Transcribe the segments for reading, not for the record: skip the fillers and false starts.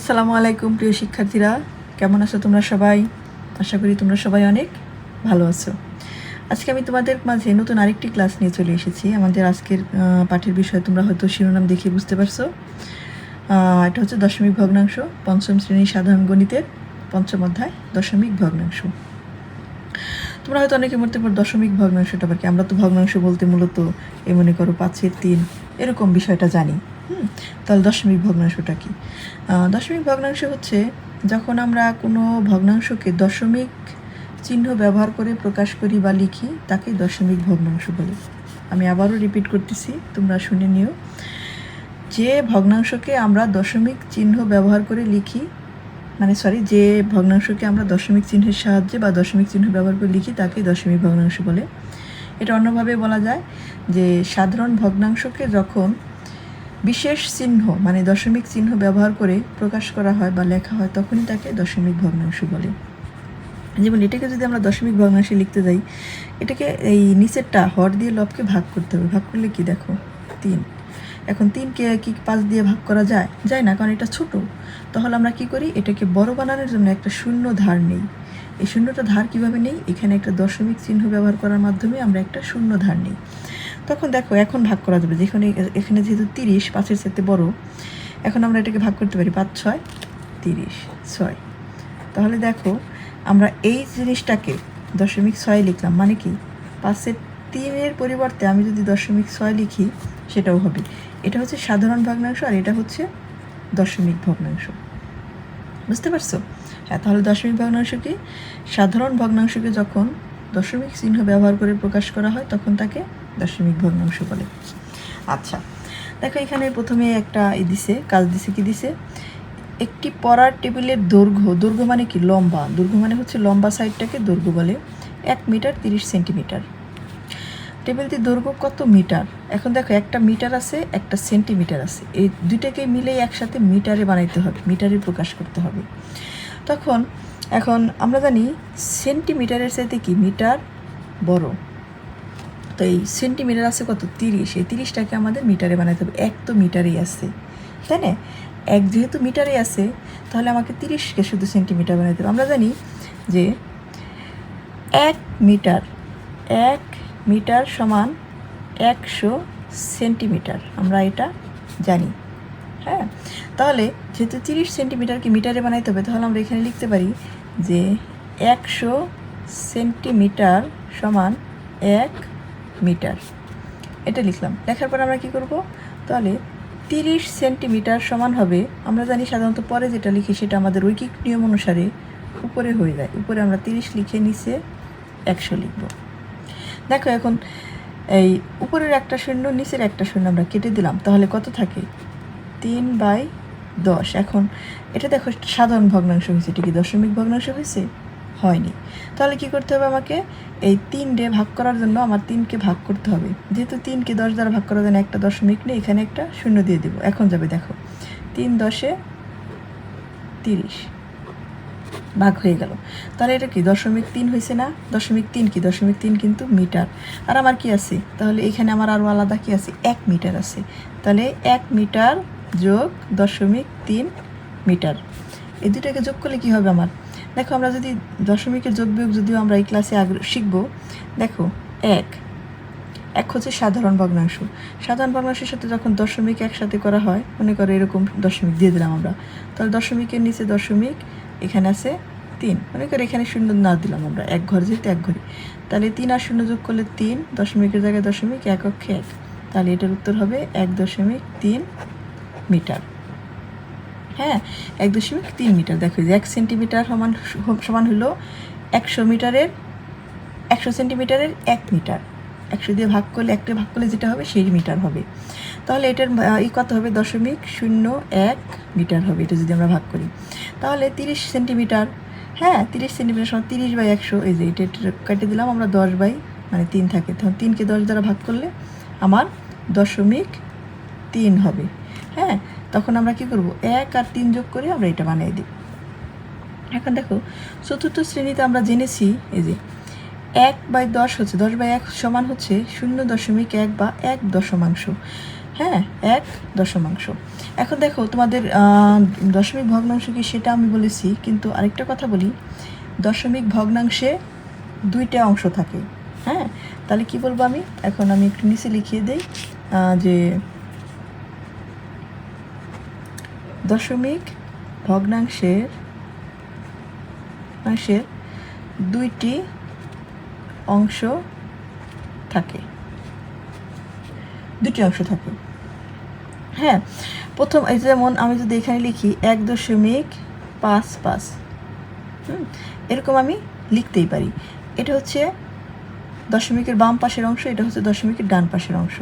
আসসালামু আলাইকুম প্রিয় শিক্ষার্থীরা, কেমন আছো তোমরা সবাই? আশা করি তোমরা সবাই অনেক ভালো আছো। আজকে আমি তোমাদের মাঝে নতুন আরেকটি ক্লাস নিয়ে চলে এসেছি। আমাদের আজকের পাঠের বিষয় তোমরা হয়তো শিরোনাম দেখে বুঝতে পারছো। এটা হচ্ছে দশমিক ভগ্নাংশ, পঞ্চম শ্রেণীর সাধারণ গণিতের পঞ্চম অধ্যায় দশমিক ভগ্নাংশ। তোমরা হয়তো অনেকে মধ্যে দশমিক ভগ্নাংশটা বাকি, আমরা তো ভগ্নাংশ বলতে মূলত মনে করো 5/3 এরকম বিষয়টা জানি। তাহলে দশমিক ভগ্নাংশটা কি? দশমিক ভগ্নাংশ হচ্ছে যখন আমরা কোনো ভগ্নাংশকে দশমিক চিহ্ন ব্যবহার করে প্রকাশ করি বা লিখি, তাকে দশমিক ভগ্নাংশ বলে। আমি আবারও রিপিট করতেছি, তোমরা শুনে নিও। যে ভগ্নাংশকে আমরা দশমিক চিহ্ন ব্যবহার করে লিখি, যে ভগ্নাংশকে আমরা দশমিক চিহ্নের সাহায্যে বা দশমিক চিহ্ন ব্যবহার করে লিখি, তাকে দশমিক ভগ্নাংশ বলে। এটা অন্যভাবে বলা যায় যে সাধারণ ভগ্নাংশকে যখন বিশেষ চিহ্ন দশমিক চিহ্ন ব্যবহার করে প্রকাশ করা হয় বা লেখা হয়, তখনই তাকে দশমিক ভগ্নাংশ বলে। যেমন এটাকে যদি আমরা দশমিক ভগ্নাংশে লিখতে যাই, এটাকে এই নিচেরটা হর দিয়ে লবকে ভাগ করতে হবে। ভাগ করলে কি দেখো 3। এখন 3কে কি 5 দিয়ে ভাগ করা যায় না, কারণ এটা ছোট। তাহলে আমরা কি করি, এটাকে বড় বানানোর জন্য একটা শূন্য ধার নেই। এই শূন্যটা ধার কিভাবে নেই? এখানে একটা দশমিক চিহ্ন ব্যবহার করার মাধ্যমে আমরা একটা শূন্য ধার নিই। তখন দেখো এখন ভাগ করা যাবে, যেখানে এখানে যেহেতু 30 5-এর চাইতে বড়, এখন আমরা এটাকে ভাগ করতে পারি 5 6 30 6। তাহলে দেখো আমরা এই জিনিসটাকে দশমিক 6 লিখলাম, মানে কি 5/3 পরিবর্তে আমি যদি দশমিক 6 লিখি সেটাও হবে। এটা হচ্ছে সাধারণ ভগ্নাংশ আর এটা হচ্ছে দশমিক ভগ্নাংশ। বুঝতে পারছো? হ্যাঁ, তাহলে দশমিক ভগ্নাংশ কি? সাধারণ ভগ্নাংশকে যখন দশমিক চিহ্ন ব্যবহার করে প্রকাশ করা হয়, তখন তাকে দশমিক ভগ্নাংশ বলে। আচ্ছা, দেখো এখানে প্রথমে একটা কাজ দিছে। কি দিছে? একটি পড়ার টেবিলের দৈর্ঘ্য মানে কি? লম্বা। দৈর্ঘ্য মানে হচ্ছে লম্বা সাইডটাকে দৈর্ঘ্য বলে। 1 মিটার 30 সেন্টিমিটার। টেবিলটির দৈর্ঘ্য কত মিটার? এখন দেখো একটা মিটার আছে, একটা সেন্টিমিটার আছে, এই দুইটাকে মিলেই একসাথে মিটারে বানাইতে হবে, মিটারে প্রকাশ করতে হবে। এখন আমরা জানি সেন্টিমিটারের চাইতে কি মিটার বড়। তো এই সেন্টিমিটার আছে কত? 30। এই 30টাকে আমাদের মিটারে বানাইতে হবে। 1 তো মিটারেই আছে, তাই না? 1 যেহেতু মিটারে আছে, তাহলে আমাকে 30কে শুধু সেন্টিমিটার বানাইতে হবে। আমরা জানি যে 1 মিটার সমান 100 সেন্টিমিটার, আমরা এটা জানি। হ্যাঁ, তাহলে যেহেতু 30 সেন্টিমিটারকে মিটারে বানাইতে হবে, তাহলে আমরা এখানে লিখতে পারি যে 100 সেন্টিমিটার সমান 1 মিটার। এটা লিখলাম। লেখার পর আমরা কি করব? তাহলে 30 সেন্টিমিটার সমান হবে, আমরা জানি সাধারণত পরে যেটা লিখি সেটা আমাদের ঐকিক নিয়ম অনুসারে উপরে হয়ে যায়। উপরে আমরা 30 লিখে নিচে 100 লিখব। দেখো এখন এই উপরের একটা শূন্য নিচের একটা শূন্য আমরা কেটে দিলাম, তাহলে কত থাকে? 3/10। এখন এটা দেখো সাধারণ ভগ্নাংশ হয়েছে, এটা কি দশমিক ভগ্নাংশ হয়েছে? হয়নি। তাহলে কি করতে হবে? আমাকে এই 3 দিয়ে ভাগ করার জন্য আমার 3কে ভাগ করতে হবে। যেহেতু 3কে 10 দ্বারা ভাগ করার জন্য একটা দশমিক নেই, এখানে একটা শূন্য দিয়ে দেবো। এখন যাবে দেখো 3 10 30 ভাগ হয়ে গেল। তাহলে এটা কি 0.3 হয়েছে না? 0.3 কি? 0.3 কিন্তু মিটার। আর আমার কি আছে? তাহলে এখানে আমার আরও আলাদা কি আছে? 1 মিটার আছে। তাহলে 1 মিটার যোগ 0.3 মিটার, এই দুটাকে যোগ করলে কি হবে আমার? দেখো আমরা যদি দশমিকের যোগ বিয়োগ যদিও আমরা এই ক্লাসে শিখব। দেখো 1 হচ্ছে সাধারণ ভগ্নাংশ। সাধারণ ভগ্নাংশের সাথে যখন দশমিক একসাথে করা হয়, মনে করো এরকম দশমিক দিয়ে দিলাম আমরা, তাহলে দশমিকের নিচে দশমিক, এখানে আছে 3, মনে করো এখানে শূন্য না দিলাম আমরা, 1 ঘর যেহেতু 1 ঘরে, তাহলে 3 আর 0 যোগ করলে 3, দশমিকের জায়গায় দশমিক, 1 অক্ষে 1, তাহলে এটার উত্তর হবে 1.3 মিটার। হ্যাঁ, 1.3 মিটার। দেখো 1 সেন্টিমিটার সমান হলো 100 সেন্টিমিটারের 1 মিটার। 100 দিয়ে ভাগ করলে, 1 ভাগ করলে যেটা হবে সেই মিটার হবে। তাহলে এটার কত হবে? 0.01 মিটার হবে এটা যদি আমরা ভাগ করি। তাহলে 30 সেন্টিমিটার, হ্যাঁ 30 সেন্টিমিটার সমান 30/100। এই যে এটা কেটে দিলাম আমরা, 10/3 থাকে, তখন 3কে 10 দ্বারা ভাগ করলে আমার 0.3 হবে। হ্যাঁ, তখন আমরা কি করব? 1 আর 3 যোগ করে আমরা এটা বানিয়ে দিই। এখন দেখো চতুর্থ শ্রেণীতে আমরা জেনেছি এই যে 1/10 হচ্ছে 10/1 সমান হচ্ছে 0.1 বা 1 দশমাংশ। হ্যাঁ, 1 দশমাংশ। এখন দেখো তোমাদের দশমিক ভগ্নাংশ কি সেটা আমি বলেছি, কিন্তু আরেকটা কথা বলি, দশমিক ভগ্নাংশে দুইটা অংশ থাকে। হ্যাঁ, তাহলে কি বলবো আমি এখন, আমি একটু নিচে লিখিয়ে দিই যে দশমিক ভগ্নাংশের দুইটি অংশ থাকে, হ্যাঁ। প্রথম এই যেমন আমি যদি এখানে লিখি 1.55, এরকম আমি লিখতেই পারি। এটা হচ্ছে দশমিকের বাম পাশের অংশ, এটা হচ্ছে দশমিকের ডান পাশের অংশ।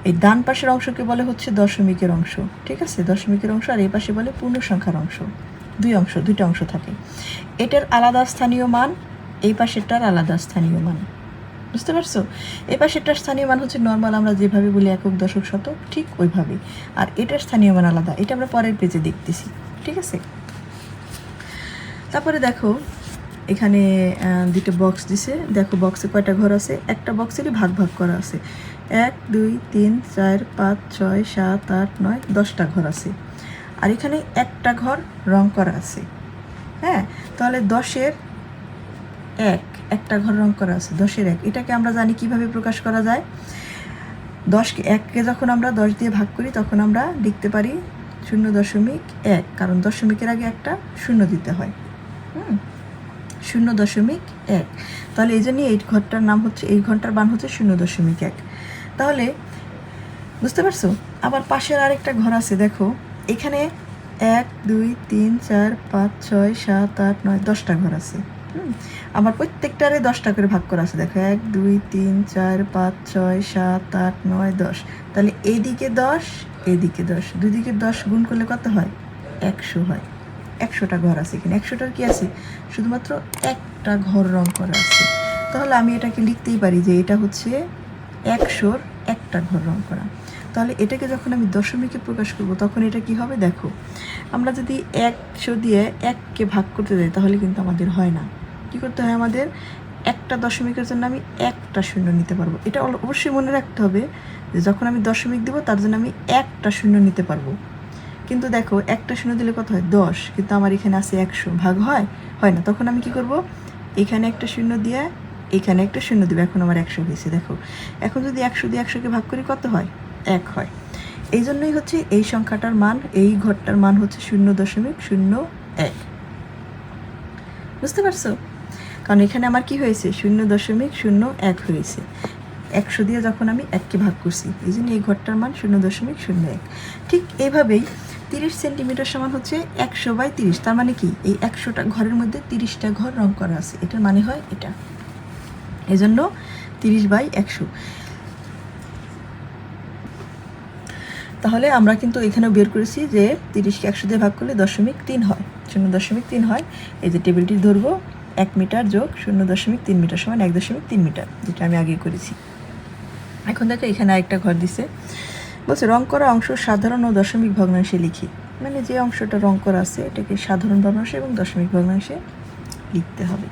এই ডান পাশের অংশকে বলে হচ্ছে দশমিকের অংশ, ঠিক আছে, দশমিকের অংশ। আর এই পাশে বলে পূর্ণ সংখ্যার অংশ। দুইটা অংশ থাকে। এটার আলাদা স্থানীয় মান, এই পাশেরটার আলাদা স্থানীয় মান, বুঝতে পারছো? এই পাশেরটার স্থানীয় মান হচ্ছে নর্মাল আমরা যেভাবে বলি একক, দশক, শতক, ঠিক ওইভাবে। আর এটার স্থানীয় মান আলাদা, এটা আমরা পরের পেজে দেখতেছি, ঠিক আছে। তারপরে দেখো এখানে দুটো বক্স দিছে, দেখো বক্সে কয়টা ঘর আছে, একটা বক্সেরই ভাগ করা আছে। 1 2 3 4 5 6 7 8 9 10টা ঘর আছে। আর এখানে একটা ঘর রং করা আছে। হ্যাঁ, তাহলে 10-এর 1, একটা ঘর রং করা আছে, 10-এর 1। এটাকে আমরা জানি কিভাবে প্রকাশ করা যায়। 10কে 1কে যখন আমরা 10 দিয়ে ভাগ করি তখন আমরা লিখতে পারি 0.1, কারণ দশমিকের আগে একটা শূন্য দিতে হয়। 0.1। তাহলে এই জন্যই এই ঘরটার নাম হচ্ছে, এই ঘরটার মান হচ্ছে 0.1। তাহলে বুঝতে পারছো? আবার পাশের আরেকটা ঘর আছে, দেখো এখানে 1 2 3 4 5 6 7 8 9 10টা ঘর আছে। আমার প্রত্যেকটারে 10টা করে ভাগ করা আছে, দেখো 1 2 3 4 5 6 7 8 9 10। তাহলে এইদিকে 10, এদিকে 10, দুই দিকে 10 গুণ করলে কত হয়? 100 হয়। 100টা ঘর আছে এখানে। 100টার কি আছে? শুধুমাত্র একটা ঘর রং করা আছে। তাহলে আমি এটাকে লিখতেই পারি যে এটা হচ্ছে 100-র একটা ঘর রং করা। তাহলে এটাকে যখন আমি দশমিকে প্রকাশ করব তখন এটা কি হবে? দেখো, আমরা যদি 100 দিয়ে 1কে ভাগ করতে যাই তাহলে কিন্তু আমাদের হয় না। কি করতে হয় আমাদের? একটা দশমিকের জন্য আমি একটা শূন্য নিতে পারবো। এটা অবশ্যই মনে রাখতে হবে যে যখন আমি দশমিক দেবো তার জন্য আমি একটা শূন্য নিতে পারবো। কিন্তু দেখো, একটা শূন্য দিলে কত হয়? 10, কিন্তু আমার এখানে আছে 100, ভাগ হয় না। তখন আমি কি করব? এখানে একটা শূন্য দিয়ে এখানে একটা শূন্য দেবো। এখন আমার 100 হয়েছে। দেখো, এখন যদি 100 দিয়ে 100কে ভাগ করি কত হয়? 1 হয়। এই জন্যই হচ্ছে এই সংখ্যাটার মান, এই ঘরটার মান হচ্ছে 0.01। বুঝতে পারছো? কারণ এখানে আমার কি হয়েছে? 0.01 হয়েছে। 100 দিয়ে যখন আমি 1কে ভাগ করছি, এই জন্য এই ঘরটার মান 0.01। ঠিক এইভাবেই 30 সেন্টিমিটার সমান হচ্ছে 100/30। তার মানে কি? এই 100টা ঘরের মধ্যে 30টা ঘর রং করা আছে। এটার মানে হয় এটা, এই জন্য 30/100। তাহলে আমরা কিন্তু এখানেও বের করেছি যে 30কে 100 দিয়ে ভাগ করলে 0.3 হয়, 0.3 হয়। এই যে টেবিলটি ধরবো, 1 মিটার যোগ 0.3 মিটার সমান 1.3 মিটার, যেটা আমি আগে করেছি। এখন দেখো এখানে আরেকটা ঘর দিছে, বলছে রং করা অংশ সাধারণ ও দশমিক ভগ্নাংশে লিখি। মানে যে অংশটা রং করা আছে এটাকে সাধারণ ভগ্নাংশে এবং দশমিক ভগ্নাংশে লিখতে হবে।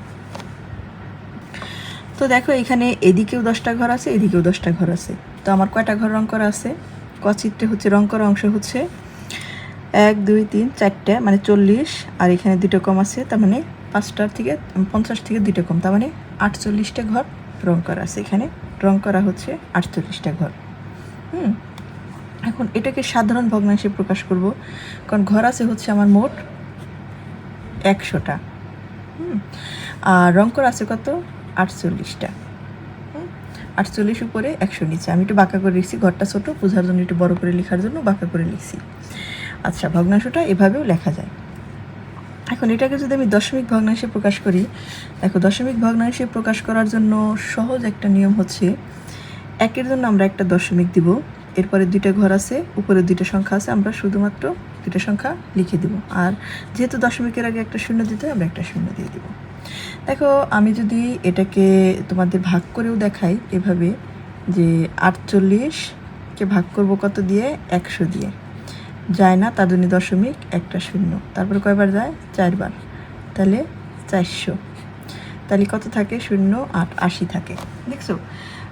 তো দেখো এখানে এদিকেও 10টা ঘর আছে, এদিকেও 10টা ঘর আছে। তো আমার কয়টা ঘর রং করা আছে? ক চিত্রে হচ্ছে রং করা অংশ হচ্ছে 1 2 3 4টে, মানে 40। আর এখানে 2টা কম আছে, তার মানে 50 থেকে 2টা কম, তার মানে 48টা ঘর রং করা আছে। এখানে রং করা হচ্ছে 48টা ঘর। এখন এটাকে সাধারণ ভগ্নাংশে প্রকাশ করব, কারণ ঘর আছে হচ্ছে আমার মোট 100টা। আর রং করা আছে কত? 48টা। 48 উপরে 100 নিচে। আমি একটু বাঁকা করে লিখছি, ঘরটা ছোট বোঝার জন্য, একটু বড় করে লেখার জন্য বাঁকা করে লিখছি। আচ্ছা, ভগ্নাংশটা এভাবেও লেখা যায়। এখন এটাকে যদি আমি দশমিক ভগ্নাংশে প্রকাশ করি, দেখো দশমিক ভগ্নাংশে প্রকাশ করার জন্য সহজ একটা নিয়ম হচ্ছে, 1-এর জন্য আমরা একটা দশমিক দিব, এরপরে 2টা ঘর আছে, উপরে 2টা সংখ্যা আছে, আমরা শুধুমাত্র 2টা সংখ্যা লিখে দিব। আর যেহেতু দশমিকের আগে একটা শূন্য দিতে হয়, আমরা একটা শূন্য দিয়ে দিব। দেখো, আমি যদি এটাকে তোমাদের ভাগ করেও দেখাই এভাবে, যে 48কে ভাগ করব কত দিয়ে? 100 দিয়ে। যায় না, তার জন্য দশমিক, একটা শূন্য, তারপরে কয়বার যায়? 4 বার, তাহলে 400। তাহলে কত থাকে? 0 8 80 থাকে। দেখছো?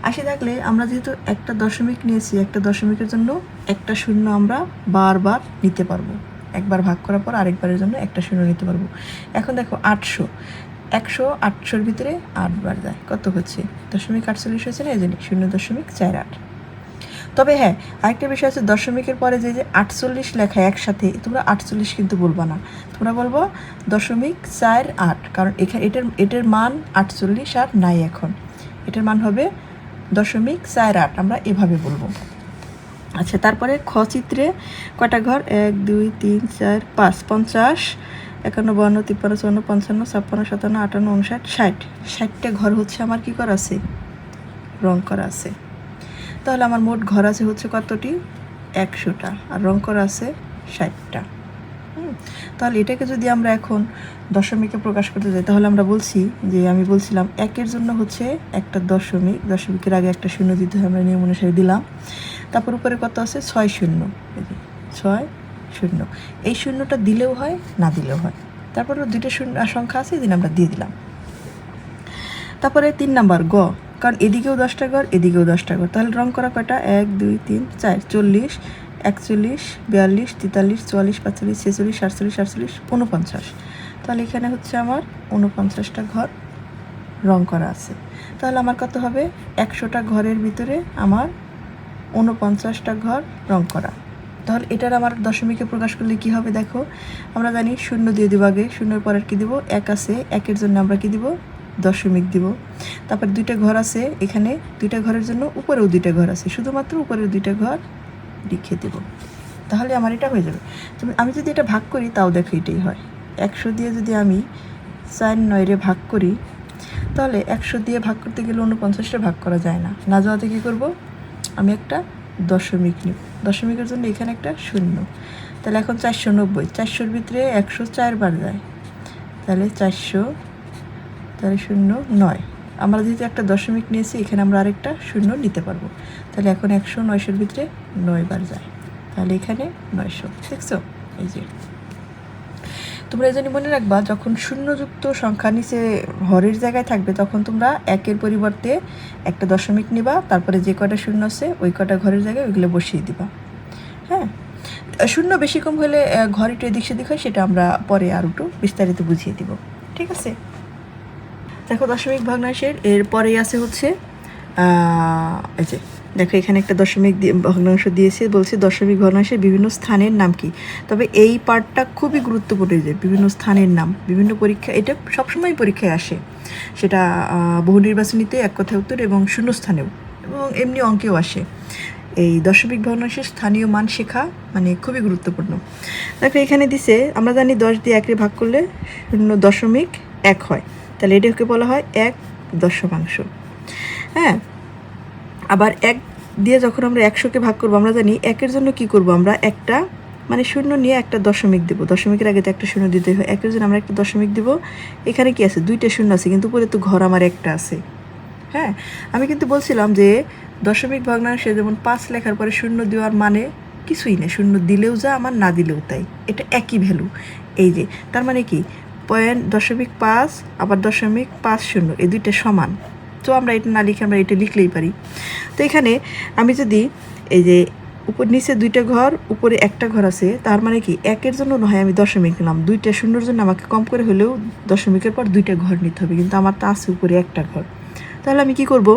80 থাকলে আমরা যেহেতু একটা দশমিক নিয়েছি, একটা দশমিকের জন্য একটা শূন্য আমরা বারবার নিতে পারবো, একবার ভাগ করার পর আরেকবারের জন্য একটা শূন্য নিতে পারবো। এখন দেখো 800, 100 ভিতরে 8 বার যায়, কত হচ্ছে 0.48 হয়েছে না, এই জন্য 0.48। তবে হ্যাঁ, আরেকটা বিষয় আছে, দশমিকের পরে যে 48 লেখা একসাথে, তোমরা 48 কিন্তু বলবা না, তোমরা বলবো 0.48, কারণ এখানে এটার মান 48 আর নাই, এখন এটার মান হবে 0.48, আমরা এভাবে বলবো। আচ্ছা, তারপরে খ চিত্রে কয়টা ঘর, 1 2 3 4 5, 50 51 52 53 54 55 56 57 58 59 60, 60টা ঘর হচ্ছে আমার কি করা আছে, রং করা আছে। তাহলে আমার মোট ঘর আছে হচ্ছে কতটি, 100টা, আর রং করা আছে 60টা। তাহলে এটাকে যদি আমরা এখন দশমিকে প্রকাশ করতে যাই, তাহলে আমরা বলছি যে, আমি বলছিলাম একের জন্য হচ্ছে একটা দশমিক, দশমিকের আগে একটা শূন্য দিতে হয়, আমরা নিয়ম অনুসারে দিলাম। তারপর উপরে কত আছে, 6 শূন্য, 6 শূন্য, এই শূন্যটা দিলেও হয় না দিলেও হয়। তারপরে দুইটা শূন্য সংখ্যা আছে, এদিন আমরা দিয়ে দিলাম। তারপরে 3 নাম্বার গ, কারণ এদিকেও 10টা ঘর, এদিকেও 10টা ঘর, তাহলে রং করা কয়টা, 1 2 3 4, 40 41 42 43 44 45 46 47 48 49, তাহলে এখানে হচ্ছে আমার 49টা ঘর রং করা আছে। তাহলে আমার কত হবে, 100টা ঘরের ভিতরে আমার 49টা ঘর রং করা। তাহলে এটার আমার দশমিকে প্রকাশ করলে কি হবে, দেখো আমরা জানি শূন্য দিয়ে দিব আগে, শূন্যের পরের কি দিব, 1 আছে, 1-এর জন্য আমরা কি দিব, দশমিক দিব। তারপর 2টা ঘর আছে, এখানে 2টা ঘরের জন্য উপরেও 2টা ঘর আছে, শুধুমাত্র উপরের 2টা ঘর লিখে দেব। তাহলে আমার এটা হয়ে যাবে। আমি যদি এটা ভাগ করি, তাও দেখো এটাই হয়। 100 দিয়ে যদি আমি 4 9 ভাগ করি, তাহলে 100 দিয়ে ভাগ করতে গেলে 49টা ভাগ করা যায় না, না যাওয়াতে কী করব, আমি একটা দশমিক নিব, দশমিকের জন্য এখানে একটা শূন্য। তাহলে এখন 490, 400-র ভিতরে 104 বার যায়, তাহলে 400, তাহলে 0 9, আমরা যেহেতু একটা দশমিক নিয়েছি, এখানে আমরা আরেকটা শূন্য নিতে পারবো। তাহলে এখন 100 900-র ভিতরে 9 বার যায়, তাহলে এখানে 900, দেখছো। এই যে তোমরা এই জন্য মনে রাখবা, যখন শূন্যযুক্ত সংখ্যা নিচে হরের জায়গায় থাকবে, তখন তোমরা 1-এর পরিবর্তে একটা দশমিক নিবা, তারপরে যে কটা শূন্য আছে ওই কটা ঘরের জায়গায় ওইগুলো বসিয়ে দিবা। হ্যাঁ, শূন্য বেশি কম হলে ঘর একটু এদিক সেদিক হয়, সেটা আমরা পরে আর একটু বিস্তারিত বুঝিয়ে দিব, ঠিক আছে। দেখো দশমিক ভগ্নাংশের এরপরেই আছে হচ্ছে এই যে দেখো এখানে একটা দশমিক ভগ্নাংশ দিয়েছে, বলছে দশমিক ভগ্নাংশের বিভিন্ন স্থানের নাম কি। তবে এই পার্টটা খুবই গুরুত্বপূর্ণ, যে বিভিন্ন স্থানের নাম, বিভিন্ন পরীক্ষা, এটা সবসময় পরীক্ষায় আসে, সেটা বহু নির্বাচনীতে, এক কথায় উত্তর এবং শূন্যস্থানেও, এবং এমনি অঙ্কেও আসে। এই দশমিক ভগ্নাংশের স্থানীয় মান শেখা মানে খুবই গুরুত্বপূর্ণ। দেখো এখানে দিছে, আমরা জানি 10 দিয়ে 1-এ ভাগ করলে 0.1 হয়, তাহলে এটাকে বলা হয় 1 দশমাংশ। হ্যাঁ, আবার 1 দিয়ে যখন আমরা 100-কে ভাগ করবো, আমরা জানি 1-এর জন্য কি করব, আমরা একটা মানে শূন্য নিয়ে একটা দশমিক দেবো, দশমিকের আগে তো একটা শূন্য দিতে হয়, 1-এর জন্য আমরা একটা দশমিক দিব। এখানে কি আছে, 2টা শূন্য আছে, কিন্তু উপরে তো ঘর আমার একটা আছে। হ্যাঁ, আমি কিন্তু বলছিলাম যে দশমিক ভগ্নাংশে যেমন 5 লেখার পরে শূন্য দেওয়ার মানে কিছুই নেই, শূন্য দিলেও যা, আমার না দিলেও তাই, এটা একই ভ্যালু। এই যে তার মানে কি, 0.5 আবার 0.50, এই দুইটা সমান, তো আমরা এটা না লিখে আমরা এটা লিখলেই পারি। তো এখানে আমি যদি এই যে উপর নিচে 2টা ঘর, উপরে একটা ঘর আছে, তার মানে কি 1-এর জন্য নয় আমি দশমিক নিলাম, 2টা শূন্যর জন্য আমাকে কম করে হলেও দশমিকের পর 2টা ঘর নিতে হবে, কিন্তু আমার তো আছে উপরে একটা ঘর। তাহলে আমি কি করব,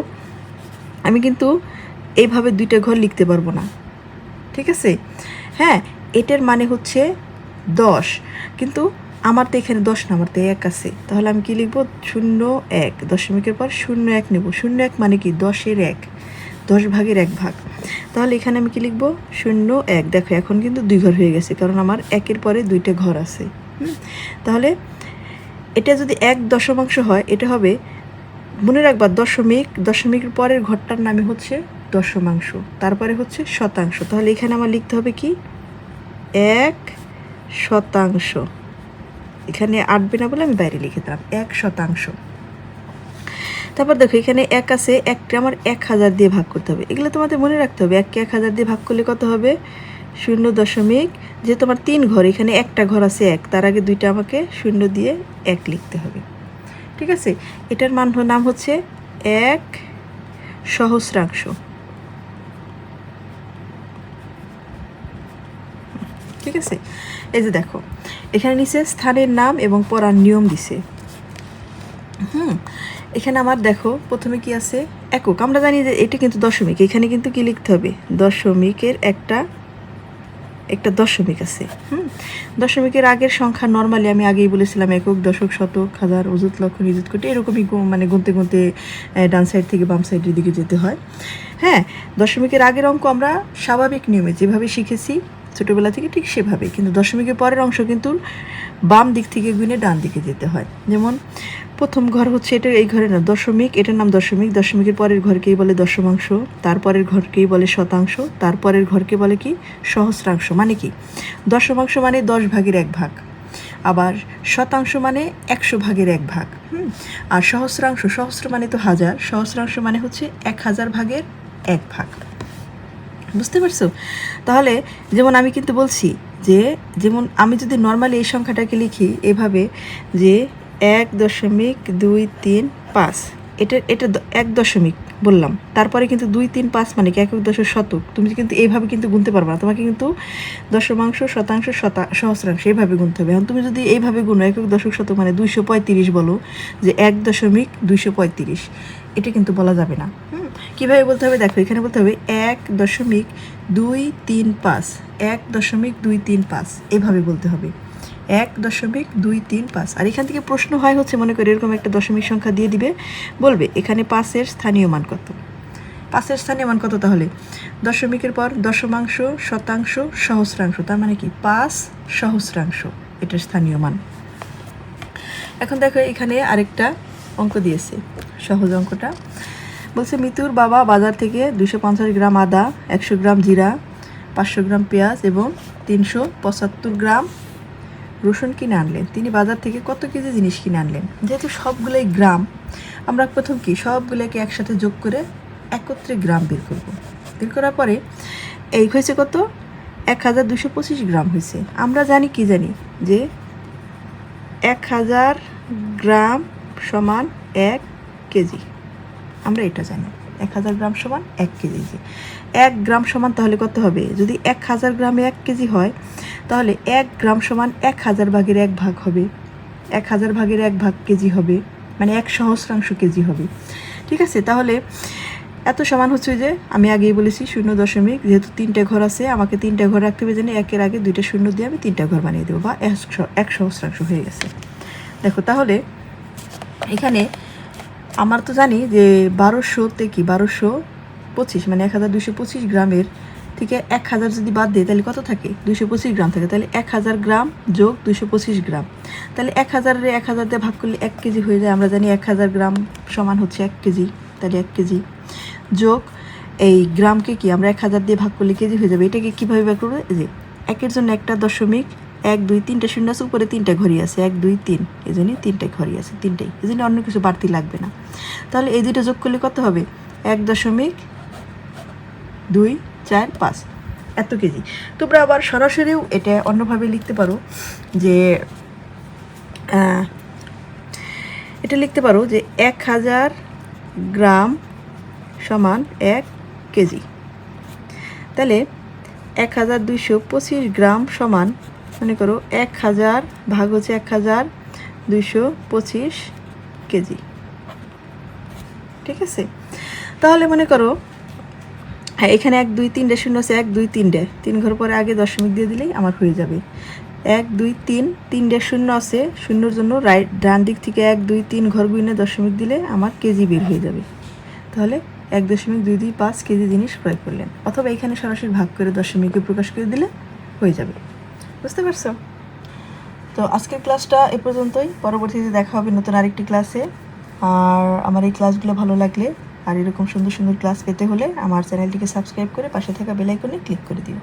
আমি কিন্তু এইভাবে 2টা ঘর লিখতে পারবো না, ঠিক আছে। হ্যাঁ, এটার মানে হচ্ছে 10, কিন্তু আমার তো এখানে 10 না, আমার তো 1 আছে, তাহলে আমি কি লিখবো, 0 1, দশমিকের পর 0 1 নেব। 0 1 মানে কি 10-এর 1, 10 ভাগের 1 ভাগ। তাহলে এখানে আমি কি লিখবো, 0 1। দেখো এখন কিন্তু 2 ঘর হয়ে গেছে, কারণ আমার 1-এর পরে 2টা ঘর আছে। তাহলে এটা যদি 1 দশমাংশ হয়, এটা হবে, মনে রাখবা দশমিকের পরের ঘরটার নামে হচ্ছে দশমাংশ, তারপরে হচ্ছে শতাংশ। তাহলে এখানে আমার লিখতে হবে কি, 1 শতাংশ। এখানে আটবে না বলে আমি বাইরে লিখে দিলাম 1 শতাংশ। তারপর দেখো এখানে 1 আছে, 1টা আমার 1000 দিয়ে ভাগ করতে হবে, এগুলো তোমাদের মনে রাখতে হবে। 1কে 1000 দিয়ে ভাগ করলে কত হবে, 0. যেহেতু আমার 3 ঘর, এখানে একটা ঘর আছে 1, তার আগে 2টা আমাকে 0 দিয়ে 1 লিখতে হবে, ঠিক আছে। এটার নাম হচ্ছে 1 সহস্রাংশ। ঠিক আছে, এই যে দেখো এখানে নিচে স্থানের নাম এবং পড়ার নিয়ম দিছে। এখানে আমার দেখো প্রথমে কি আছে, একক। আমরা জানি যে এটা কিন্তু দশমিক, এখানে কিন্তু কি লিখতে হবে, দশমিকের একটা দশমিক আছে। দশমিকের আগের সংখ্যা নর্মালি আমি আগেই বলেছিলাম একক, দশক, শতক, হাজার, অযুত, লক্ষ, নিযুত, কোটি, এরকমই মানে গুনতে গুনতে ডান সাইড থেকে বাম সাইডের দিকে যেতে হয়। হ্যাঁ, দশমিকের আগের অঙ্ক আমরা স্বাভাবিক নিয়মে যেভাবে শিখেছি ছোটোবেলা থেকে ঠিক সেভাবে, কিন্তু দশমিকের পরের অংশ কিন্তু বাম দিক থেকে গুনে ডান দিকে যেতে হয়। যেমন প্রথম ঘর হচ্ছে এটা, এই ঘরের নাম দশমিক, এটার নাম দশমিক। দশমিকের পরের ঘরকেই বলে দশমাংশ, তারপরের ঘরকেই বলে শতাংশ, তারপরের ঘরকে বলে কি সহস্রাংশ। মানে কি, দশমাংশ মানে 10 ভাগের 1 ভাগ, আবার শতাংশ মানে 100 ভাগের 1 ভাগ। আর সহস্রাংশ, সহস্র মানে তো হাজার, সহস্রাংশ মানে হচ্ছে 1000 ভাগের 1 ভাগ। বুঝতে পারছো? তাহলে যেমন আমি কিন্তু বলছি যে, যেমন আমি যদি নর্মালি এই সংখ্যাটাকে লিখি এভাবে যে 1.235, এটা 1 দশমিক বললাম, তারপরে কিন্তু 2, 3, 5 মানে কি একক, দশক, শতক। তুমি কিন্তু এইভাবে কিন্তু গুনতে পারবে না, তোমাকে কিন্তু দশমাংশ, শতাংশ, সহস্রাংশ এইভাবে গুনতে হবে। এখন তুমি যদি এইভাবে গুনো একক, দশক, শতক মানে 235 বলো, যে 1.235, এটা কিন্তু বলা যাবে না। কীভাবে বলতে হবে দেখো, এখানে বলতে হবে 1.235, 1.235 এভাবে বলতে হবে, 1.235। আর এখান থেকে প্রশ্ন হয় হচ্ছে, মনে করি এরকম একটা দশমিক সংখ্যা দিয়ে দিবে, বলবে এখানে 5-এর স্থানীয় মান কত। 5-এর স্থানীয় মান কত, তাহলে দশমিকের পর দশমাংশ, শতাংশ, সহস্রাংশ, তার মানে কি 5 সহস্রাংশ এটার স্থানীয় মান। এখন দেখো এখানে আরেকটা অঙ্ক দিয়েছে, সহজ অঙ্কটা বলছে মিতুর বাবা বাজার থেকে 250 গ্রাম আদা, 100 গ্রাম জিরা, 500 গ্রাম পেঁয়াজ এবং 375 গ্রাম রসুন কিনে আনলেন। তিনি বাজার থেকে কত কেজি জিনিস কিনে আনলেন? যেহেতু সবগুলোই গ্রাম, আমরা প্রথম কি সবগুলোকে একসাথে যোগ করে একত্রে গ্রাম বের করব। বের করার পরে এই হয়েছে কত, 1225 গ্রাম হয়েছে। আমরা জানি কি জানি যে 1000 গ্রাম সমান 1 কেজি, আমরা এটা জানি 1000 গ্রাম সমান 1 কেজি। যে 1 গ্রাম সমান তাহলে কত হবে, যদি 1000 গ্রামে 1 কেজি হয় তাহলে 1 গ্রাম সমান 1000 ভাগের 1 ভাগ হবে, 1000 ভাগের 1 ভাগ কেজি হবে, মানে 1 সহস্রাংশ কেজি হবে। ঠিক আছে, তাহলে এত সমান হচ্ছে যে আমি আগেই বলেছি 0 দশমিক, যেহেতু 3টে ঘর আছে আমাকে 3টে ঘর রাখতে হবে, জানি 1-এর আগে 2টা শূন্য দিয়ে আমি 3টা ঘর বানিয়ে দেবো, বা 1 সহস্রাংশ হয়ে গেছে। দেখো তাহলে এখানে আমার তো জানি যে 1200-তে কি 1225 মানে 1225 গ্রামের থেকে 1000 যদি বাদ দেয় তাহলে কত থাকে, 225 গ্রাম থাকে। তাহলে 1000 গ্রাম যোগ 225 গ্রাম, তাহলে 1000-এর 1000 দিয়ে ভাগ করলে 1 কেজি হয়ে যায়। আমরা জানি 1000 গ্রাম সমান হচ্ছে 1 কেজি, তাহলে 1 কেজি যোগ এই গ্রামকে কি আমরা 1000 দিয়ে ভাগ করলে কেজি হয়ে যাবে। এটাকে কীভাবে বের করবো, যে 1-এর জন্য একটা দশমিক, 1, 2, 3টে শূন্য আছে, উপরে 3টা ঘরই আছে, 1, 2, 3, এই জন্যই 3টে ঘরই আছে, 3টাই, এই জন্য অন্য কিছু বাড়তি লাগবে না। তাহলে এই দুটো যোগ করলে কত হবে, 1.245 এত কেজি। তোমরা আবার সরাসরিও এটা অন্যভাবে লিখতে পারো, যে এটা লিখতে পারো যে 1000 গ্রাম সমান 1 কেজি। তাহলে 1225 গ্রাম সমান, মনে করো 1000 ভাগ হচ্ছে 1225 কেজি। ঠিক আছে, তাহলে মনে করো হ্যাঁ এখানে 1, 2, 3টে শূন্য আছে, 1, 2, 3টে, 3 ঘর পরে আগে দশমিক দিয়ে দিলেই আমার হয়ে যাবে। 1, 2, 3, 3টে শূন্য আছে, শূন্যর জন্য ডান দিক থেকে 1, 2, 3 ঘর গুণে দশমিক দিলে আমার কেজি বের হয়ে যাবে। তাহলে 1.225 কেজি জিনিস ক্রয় করলেন, অথবা এখানে সরাসরি ভাগ করে দশমিকে প্রকাশ করে দিলে হয়ে যাবে। বুঝতে পারছো? তো আজকের ক্লাসটা এ পর্যন্তই, পরবর্তীতে দেখা হবে নতুন আরেকটি ক্লাসে। আর আমার এই ক্লাসগুলো ভালো লাগলে আর এরকম সুন্দর সুন্দর ক্লাস পেতে হলে আমার চ্যানেলটিকে সাবস্ক্রাইব করে পাশে থাকা বেল আইকনে ক্লিক করে দিও।